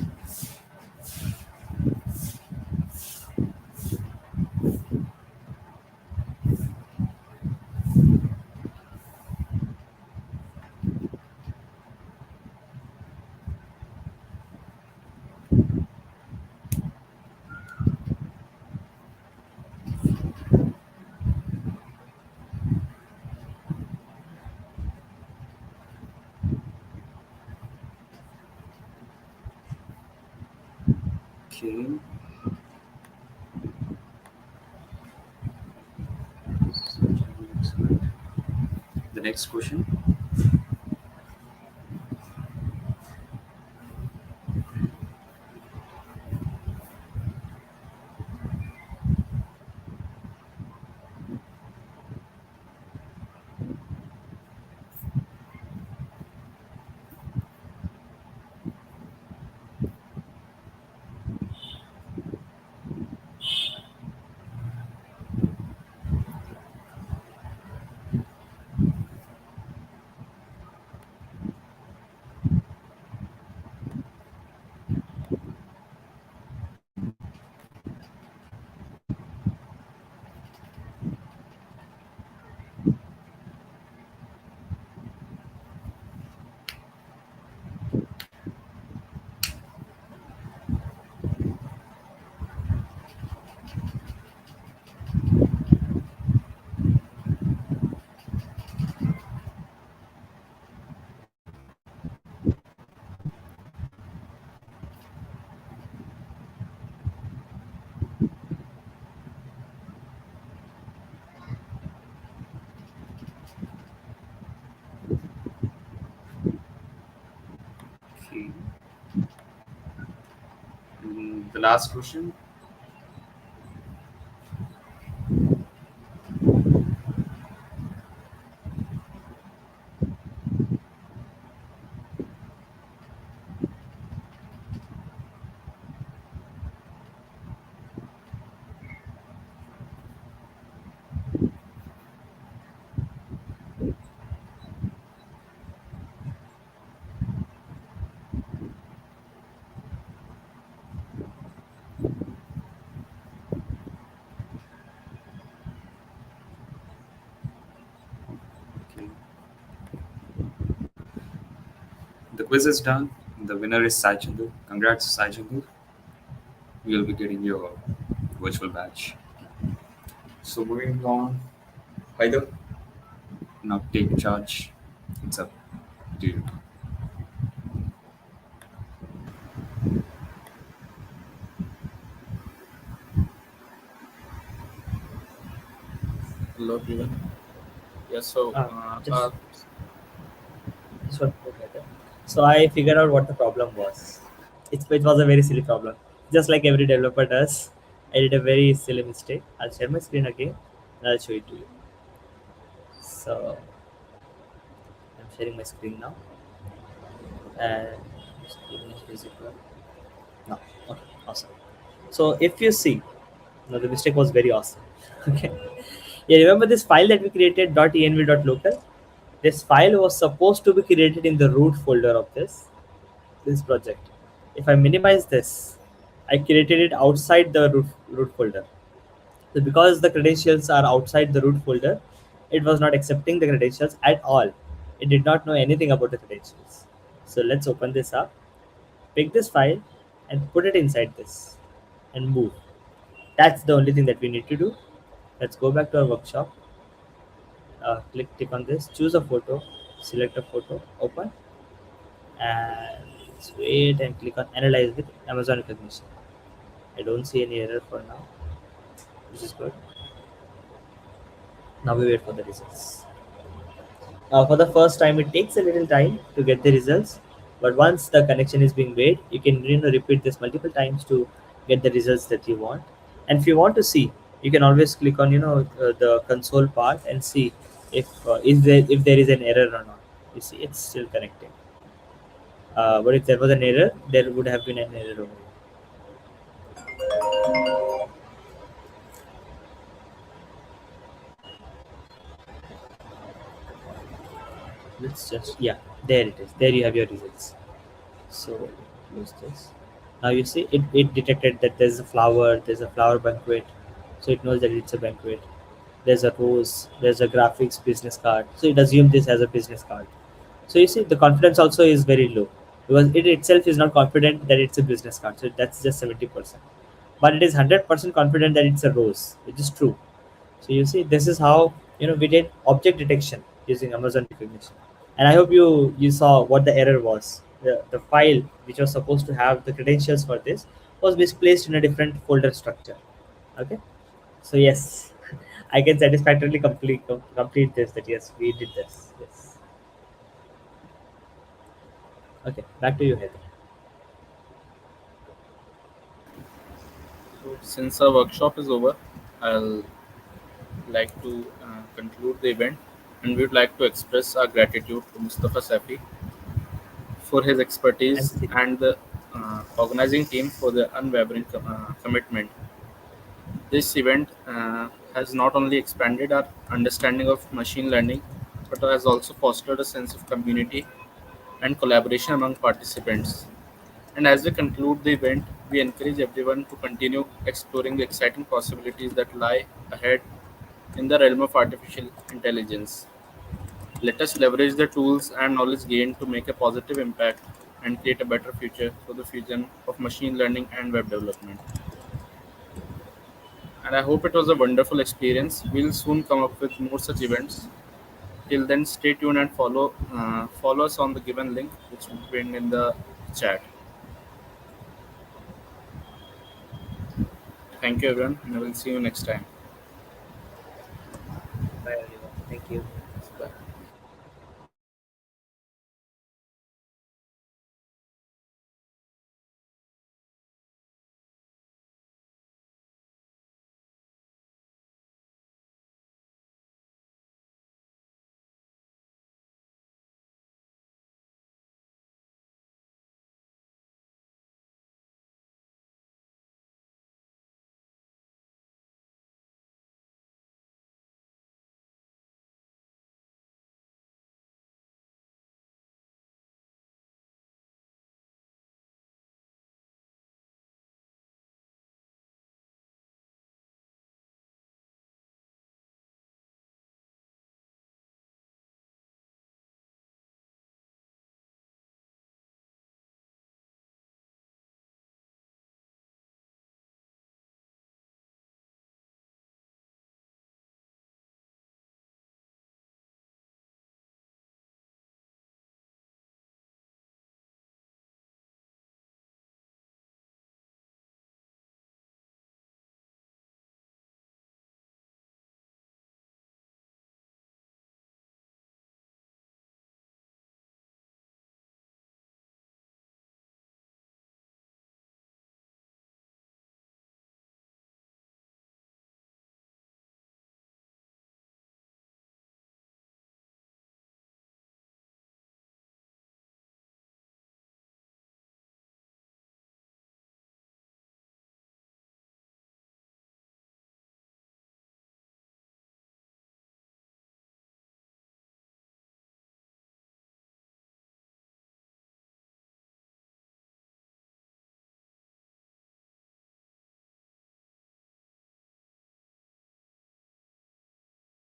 [SPEAKER 3] Okay. The next question. Okay. The last question. Okay. The quiz is done. The winner is Sai Chandu. Congrats, Sai Chandu. You'll be getting your virtual badge. So moving on, Haider, now take charge. It's up to you.
[SPEAKER 1] Hello, everyone. Yes, so
[SPEAKER 2] Uh, just one quick letter. So I figured out what the problem was. It was a very silly problem, just like every developer does. I did a very silly mistake. I'll share my screen again and I'll show it to you. So I'm sharing my screen now, and screen is visible. No, okay, awesome. So if you see, no, the mistake was very awesome. Okay, yeah, remember this file that we created .env.local? This file was supposed to be created in the root folder of this project. If I minimize this, I created it outside the root folder. So because the credentials are outside the root folder, it was not accepting the credentials at all. It did not know anything about the credentials. So let's open this up, pick this file, and put it inside this, and move. That's the only thing that we need to do. Let's go back to our workshop. Click on this, choose a photo, select a photo, open, and let's wait and click on analyze with Amazon Recognition. I don't see any error for now, which is good. Now we wait for the results. For the first time, it takes a little time to get the results, but once the connection is being made, you can repeat this multiple times to get the results that you want. And if you want to see, you can always click on the console part and see if there is an error or not. You see, it's still connecting. But if there was an error, there would have been an error over here. Let's just, yeah, there it is. There you have your results. So close this. Now you see it detected that there's a flower banquet, so it knows that it's a banquet. There's a rose, there's a graphics business card, so it assumed this as a business card. So you see the confidence also is very low because it itself is not confident that it's a business card, so that's just 70%. But it is 100% confident that it's a rose, which is true. So you see, this is how we did object detection using Amazon Recognition. And I hope you saw what the error was. The file which was supposed to have the credentials for this was misplaced in a different folder structure. Okay, so yes, I can satisfactorily complete this. That yes, we did this. Yes. Okay, back to you, Heather.
[SPEAKER 1] so since our workshop is over, I'll like to conclude the event, and we would like to express our gratitude to Mustafa Safi for his
[SPEAKER 2] I'm
[SPEAKER 1] expertise
[SPEAKER 2] sitting.
[SPEAKER 1] and the organizing team for their unwavering commitment. This event has not only expanded our understanding of machine learning, but has also fostered a sense of community and collaboration among participants. And as we conclude the event, we encourage everyone to continue exploring the exciting possibilities that lie ahead in the realm of artificial intelligence. Let us leverage the tools and knowledge gained to make a positive impact and create a better future for the fusion of machine learning and web development. And I hope it was a wonderful experience. We'll soon come up with more such events. Till then, stay tuned and follow us on the given link, which will be pinned in the chat. Thank you, everyone, and I will see you next time.
[SPEAKER 2] Bye, everyone. Thank you.
[SPEAKER 1] Bye.